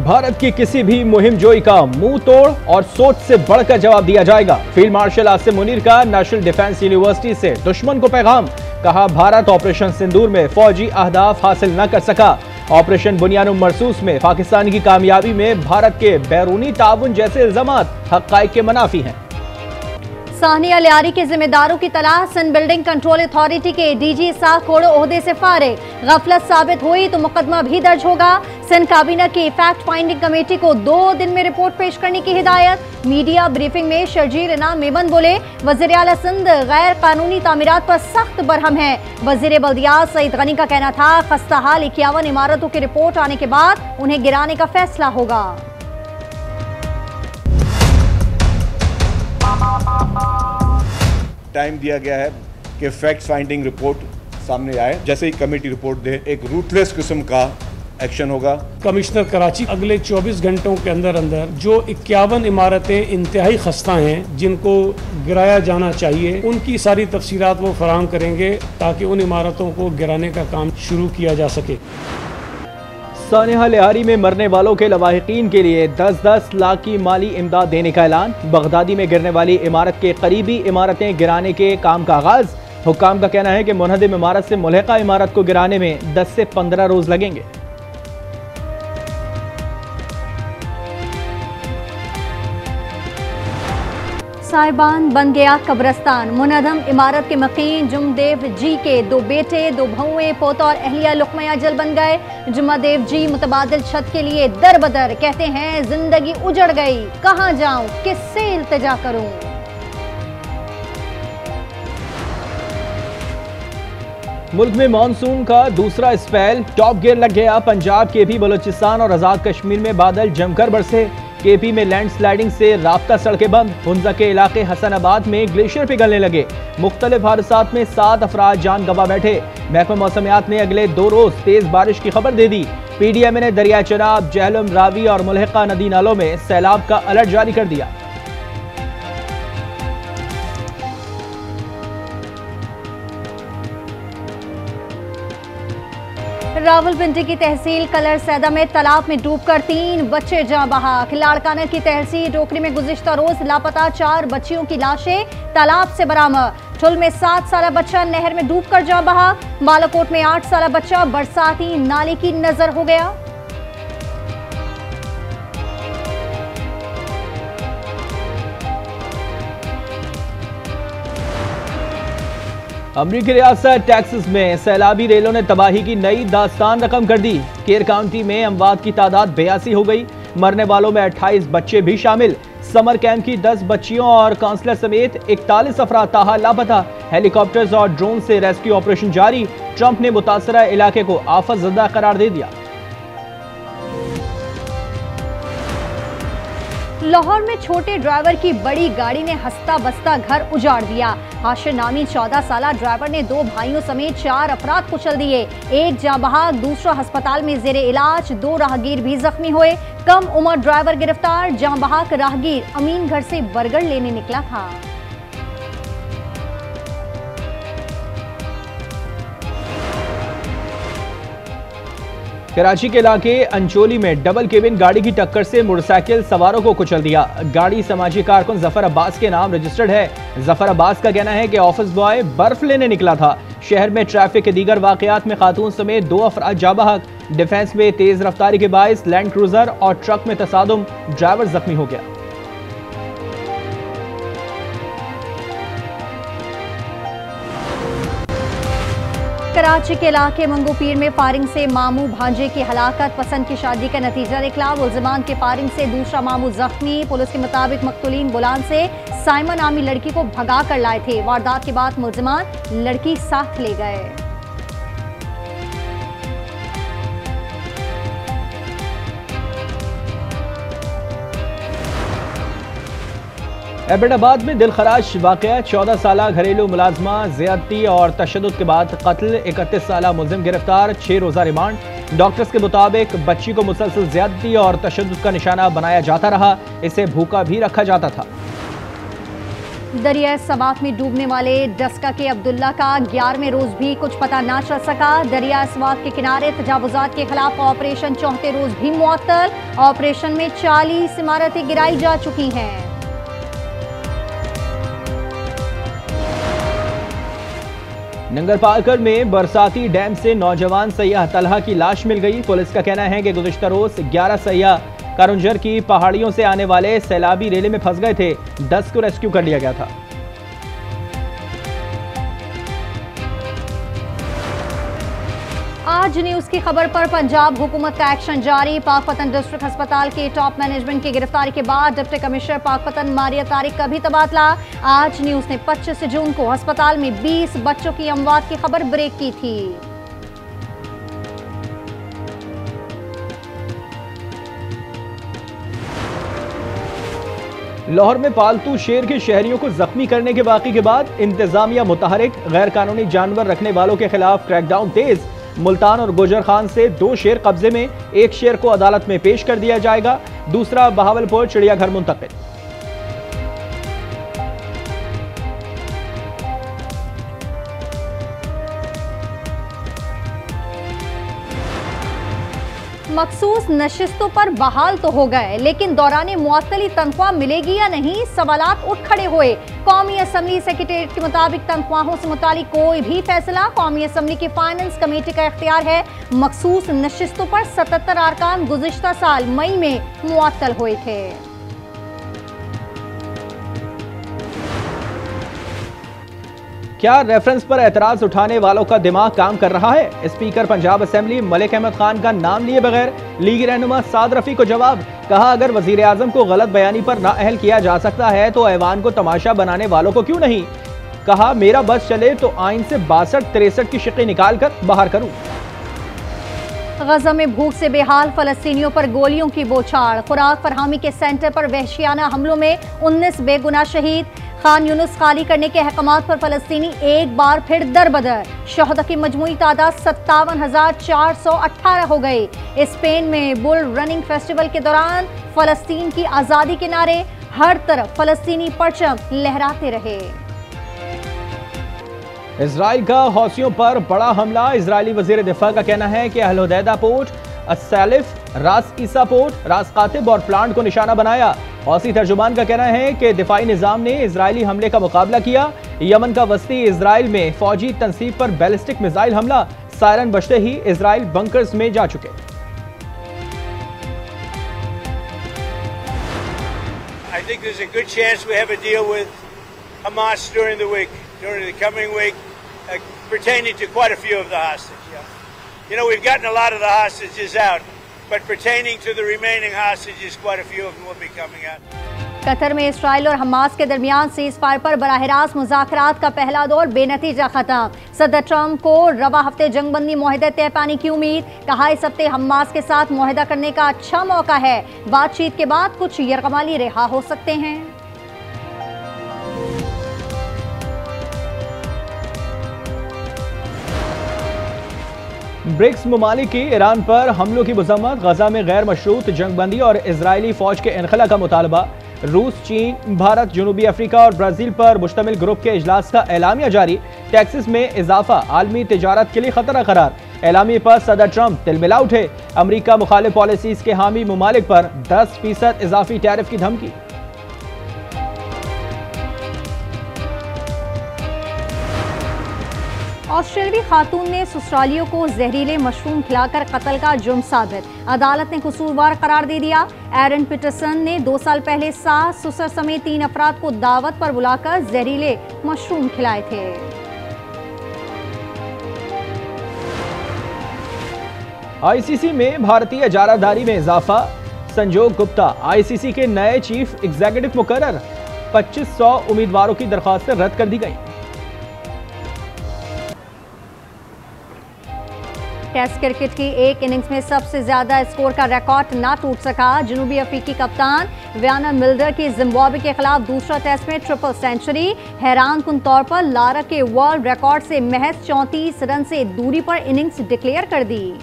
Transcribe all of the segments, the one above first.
भारत की किसी भी मुहिम जोई का मुंह तोड़ और सोच से बढ़कर जवाब दिया जाएगा। फील्ड मार्शल आसिम मुनीर का नेशनल डिफेंस यूनिवर्सिटी से दुश्मन को पैगाम। कहा, भारत ऑपरेशन सिंदूर में फौजी अहदाफ हासिल न कर सका। ऑपरेशन बुनियानुम मरसूस में पाकिस्तान की कामयाबी में भारत के बैरूनी ताउन जैसे इल्जामात हक़ाइक़ के मनाफी हैं। सानिया लियारी के जिम्मेदारों की तलाश। सन बिल्डिंग कंट्रोल अथॉरिटी के डीजी साख कोड़ो ओहदे से फारिग। गफलत साबित हुई तो मुकदमा भी दर्ज होगा। सिंध काबीना की फैक्ट फाइंडिंग कमेटी को 2 दिन में रिपोर्ट पेश करने की हिदायत। मीडिया ब्रीफिंग में शर्जील इनाम मेमन बोले, वज़ीर आला सिंध गैर कानूनी तामीरात पर सख्त बरहम है। वज़ीर बल्दियात सईद गनी का कहना था, खस्ताहाल 51 इमारतों की रिपोर्ट आने के बाद उन्हें गिराने का फैसला होगा। टाइम दिया गया है कि फैक्ट फाइंडिंग रिपोर्ट सामने आए। जैसे ही कमेटी रिपोर्ट दे, एक रूथलेस किस्म का एक्शन होगा। कमिश्नर कराची अगले 24 घंटों के अंदर अंदर जो 51 इमारतें इंतहाई खस्ता हैं जिनको गिराया जाना चाहिए, उनकी सारी तफसीलात वो फराहम करेंगे ताकि उन इमारतों को गिराने का काम शुरू किया जा सके। सानिया लियारी में मरने वालों के लवाहिकीन के लिए 10-10 लाख की माली इमदाद देने का ऐलान। बगदादी में गिरने वाली इमारत के करीबी इमारतें गिराने के काम का आगाज। हुक्काम का कहना है कि मुनहदिम इमारत से मुल्हिका इमारत को गिराने में 10 से 15 रोज लगेंगे। साहिबान बन गया कब्रस्तान। मुनहदम इमारत के मकीन जुम्मदेव जी के 2 बेटे, 2 बहुएं, पोता और अहलिया लुकमा जल बन गए। जुम्मदेव जी मुतबादिल छत के लिए दर बदर। कहते हैं, जिंदगी उजड़ गई, कहाँ जाऊं, किससे इल्तिजा करूं। मुल्क में मानसून का दूसरा स्पेल टॉप गियर लग गया। पंजाब के भी बलोचिस्तान और आजाद कश्मीर में बादल जमकर बरसे। केपी में लैंडस्लाइडिंग से राब्ता सड़कें बंद। हुंजा के इलाके हसनाबाद में ग्लेशियर पिघलने लगे। मुख्तलिफ हादसात में 7 अफराद जान गंवा बैठे। महकमा मौसमियात ने अगले 2 रोज तेज बारिश की खबर दे दी। PDM ने दरिया चनाब, जहलम, रावी और मुल्हिका नदी नालों में सैलाब का अलर्ट जारी कर दिया। रावलपिंडी की तहसील कलर सैदा में तालाब में डूबकर 3 बच्चे जाँ बहक। लाड़काना की तहसील डोकरी में गुज़िश्ता रोज लापता 4 बच्चियों की लाशें तालाब से बरामद। ठुल में 7 साला बच्चा नहर में डूबकर जाँ बहक। बालाकोट में 8 साला बच्चा बरसाती नाले की नजर हो गया। अमरीकी रियासत टेक्सास में सैलाबी रेलों ने तबाही की नई दास्तान रकम कर दी। केर काउंटी में अमवात की तादाद 82 हो गई। मरने वालों में 28 बच्चे भी शामिल। समर कैंप की 10 बच्चियों और काउंसलर समेत 41 अफराद ताहाल लापता। हेलीकॉप्टर्स और ड्रोन से रेस्क्यू ऑपरेशन जारी। ट्रंप ने मुतासरा इलाके को आफत ज़दा करार दे दिया। लाहौर में छोटे ड्राइवर की बड़ी गाड़ी ने हंसता बसता घर उजाड़ दिया। हाशिर नामी 14 साला ड्राइवर ने 2 भाइयों समेत 4 अफराद कुचल दिए। एक जाँ बहक, दूसरा अस्पताल में जेरे इलाज। 2 राहगीर भी जख्मी हुए। कम उम्र ड्राइवर गिरफ्तार। जाँ बहक राहगीर अमीन घर से बर्गर लेने निकला था। कराची के इलाके अंचोली में डबल केबिन गाड़ी की टक्कर से मोटरसाइकिल सवारों को कुचल दिया। गाड़ी समाजी कारकुन जफर अब्बास के नाम रजिस्टर्ड है। जफर अब्बास का कहना है कि ऑफिस बॉय बर्फ लेने निकला था। शहर में ट्रैफिक के दीगर वाकयात में खातून समेत 2 अफराद जाँ बहक। डिफेंस में तेज रफ्तारी के बायस लैंड क्रूजर और ट्रक में तसादुम, ड्राइवर जख्मी हो गया। कराची के इलाके मंगोपीर में फायरिंग से मामू भांजे की हलाकत। पसंद की शादी का नतीजा निकला। मुलजिमान के फायरिंग से दूसरा मामू जख्मी। पुलिस के मुताबिक मकतूलीन बुलान से साइमन नामी लड़की को भगा कर लाए थे। वारदात के बाद मुलजिमान लड़की साथ ले गए। एबटाबाद में दिलखराश वाकया। 14 साला घरेलू मुलाजमा ज़्यादती और तशद्दुद के बाद कत्ल। 31 साला मुलजिम गिरफ्तार। 6 रोज़ा रिमांड। डॉक्टर्स के मुताबिक बच्ची को मुसलसल ज़्यादती और तशद्दुद का निशाना बनाया जाता रहा। इसे भूखा भी रखा जाता था। दरिया सवात में डूबने वाले डस्का के अब्दुल्ला का 11वें रोज भी कुछ पता ना चल सका। दरिया सवात के किनारे तजावुजात के खिलाफ ऑपरेशन 4थे रोज भी मुअत्तल। ऑपरेशन में 40 इमारतें गिराई जा चुकी हैं। नंगर पार्कर में बरसाती डैम से नौजवान सैयाह तलहा की लाश मिल गई। पुलिस का कहना है कि गुज़िश्ता रोज 11 सैयाह कारुंजर की पहाड़ियों से आने वाले सैलाबी रेले में फंस गए थे। 10 को रेस्क्यू कर लिया गया था। आज न्यूज की खबर पर पंजाब हुकूमत का एक्शन जारी। पाकपतन डिस्ट्रिक्ट अस्पताल के टॉप मैनेजमेंट की गिरफ्तारी के बाद डिप्टी कमिश्नर पाकपतन मारिया तारिक का भी तबादला। आज न्यूज ने 25 जून को अस्पताल में 20 बच्चों की अमवात की खबर ब्रेक की थी। लाहौर में पालतू शेर के शहरियों को जख्मी करने के वाक़े के बाद इंतजामिया मुतहरिक। गैर कानूनी जानवर रखने वालों के खिलाफ क्रैकडाउन तेज। मुल्तान और गुजर खान से 2 शेर कब्जे में। एक शेर को अदालत में पेश कर दिया जाएगा, दूसरा बहावलपुर चिड़ियाघर मुंतकिल। मखसूस नशिस्तों पर बहाल तो हो गए, लेकिन दौरान मुअत्तली तनख्वाह मिलेगी या नहीं, सवालात उठ खड़े हुए। कौमी असम्बली सेक्रेटेरिएट के मुताबिक तनख्वाहों से मुतालिक कोई भी फैसला कौमी असम्बली की फाइनेंस कमेटी का इख्तियार है। मखसूस नशिस्तों पर 77 अरकान गुज़िश्ता साल मई में मुअत्तल हुए थे। क्या रेफरेंस पर एतराज उठाने वालों का दिमाग काम कर रहा है? स्पीकर पंजाब असेंबली मलिक अहमद खान का नाम लिए बगैर लीगी रहनुमा साद रफी को जवाब। कहा, अगर वजीर आजम को गलत बयानी पर नाअहल किया जा सकता है तो ऐवान को तमाशा बनाने वालों को क्यों नहीं। कहा, मेरा बस चले तो आइन से 62-63 की शिक्की निकाल कर बाहर करूं। गजा में भूख से बेहाल फलस्तीनियों पर गोलियों की बौछार। खुराक फरहमी के सेंटर पर वहशियाना हमलों में 19 बेगुनाह शहीद। खान यूनुस खाली करने के अहकामात पर फलस्तीनी एक बार फिर दरबदर। शहदा की मजमूई तादाद 57,418 हो गई। स्पेन में बुल रनिंग फेस्टिवल के दौरान फलस्तीन की आज़ादी के नारे, हर तरफ फलस्तीनी परचम लहराते रहे। इजराइल का हौसियों पर बड़ा हमला। इजरायली वजीर दिफा का कहना है कि अहल हुदैदा पोर्ट, अस्सालिफ, रास ईसा पोर्ट, रास कातिब और प्लांट को निशाना बनाया। हौसी तर्जुमान का कहना है कि दिफाई निजाम ने इजरायली हमले का मुकाबला किया। यमन का वस्ती इजराइल में फौजी तनसीब पर बैलिस्टिक मिसाइल हमला। सायरन बजते ही इजराइल बंकर्स में जा चुके। I think there's a good chance we have a deal with Hamas during the coming week, pertaining to quite a few of the hostages. You know, we've gotten a lot of the hostages out, but pertaining to the remaining hostages, quite a few of them will be coming out. Qatar में Israel और Hamas के दरमियान cease fire पर बराह रास्त मुज़ाकरात का पहला दौर बेनतीजा खत्म। सदर ट्रंप को रवा हफ्ते जंगबंदी मुआहदे तय पाने की उम्मीद। कहा, इस हफ्ते हमास के साथ मुआहदा करने का अच्छा मौका है। बातचीत के बाद कुछ यरगमाली रिहा हो सकते हैं। ब्रिक्स ममालिक की ईरान पर हमलों की मजम्मत। गजा में गैर मशरूत जंगबंदी और इजरायली फौज के इनखला का मुतालबा। रूस, चीन, भारत, जनूबी अफ्रीका और ब्राजील पर मुश्तमिल ग्रुप के इजलास का एलामिया जारी। टैक्सेस में इजाफा आलमी तिजारत के लिए खतरा करार। एलामिया पर सदर ट्रंप तिलमिला उठे। अमरीका मुखालिफ पॉलिसीज के हामी ममालिक पर 10% इजाफी टैरिफ की धमकी। ऑस्ट्रेलियाई खातून ने ससुरालियों को जहरीले मशरूम खिलाकर कत्ल का जुर्म साबित। अदालत ने कसूरवार करार दे दिया। एरन पीटरसन ने 2 साल पहले सास, ससुर समेत 3 अफराद को दावत पर बुलाकर जहरीले मशरूम खिलाए थे। आईसीसी में भारतीय इजारादारी में इजाफा। संजोग गुप्ता आईसीसी के नए चीफ एग्जीक्यूटिव मुकर्रर। 2500 उम्मीदवारों की दरखास्तें रद्द कर दी गई। टेस्ट क्रिकेट की एक इनिंग्स में सबसे ज्यादा स्कोर का रिकॉर्ड ना टूट सका। जनूबी अफ्रीकी कप्तान व्याना मिल्डर की जिम्बाब्वे के खिलाफ दूसरा टेस्ट में ट्रिपल सेंचुरी। हैरान कुन तौर पर लारा के वर्ल्ड रिकॉर्ड से महज 34 रन से दूरी पर इनिंग्स डिक्लेयर कर दी।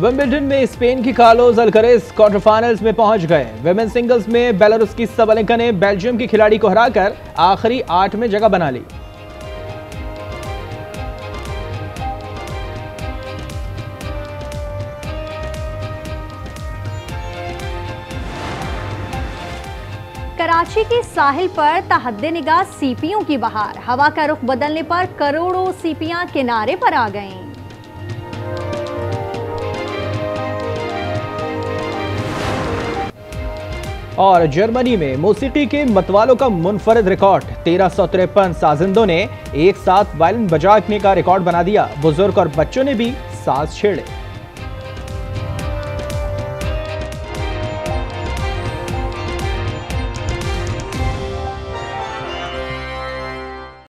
विंबलडन में स्पेन की कार्लोस अल्करेज क्वार्टर फाइनल्स में पहुंच गए। विमेन सिंगल्स में बेलारूस की सबलेंका ने बेल्जियम की खिलाड़ी को हराकर आखिरी 8 में जगह बना ली। कराची के साहिल पर तहद्दे निगाह सीपियों की बहार। हवा का रुख बदलने पर करोड़ों सीपियां किनारे पर आ गईं। और जर्मनी में मौसीकी के मतवालों का मुनफरद रिकॉर्ड। 1353 साजिंदों ने एक साथ वायलिन बजाने का रिकॉर्ड बना दिया। बुजुर्ग और बच्चों ने भी साज छेड़े।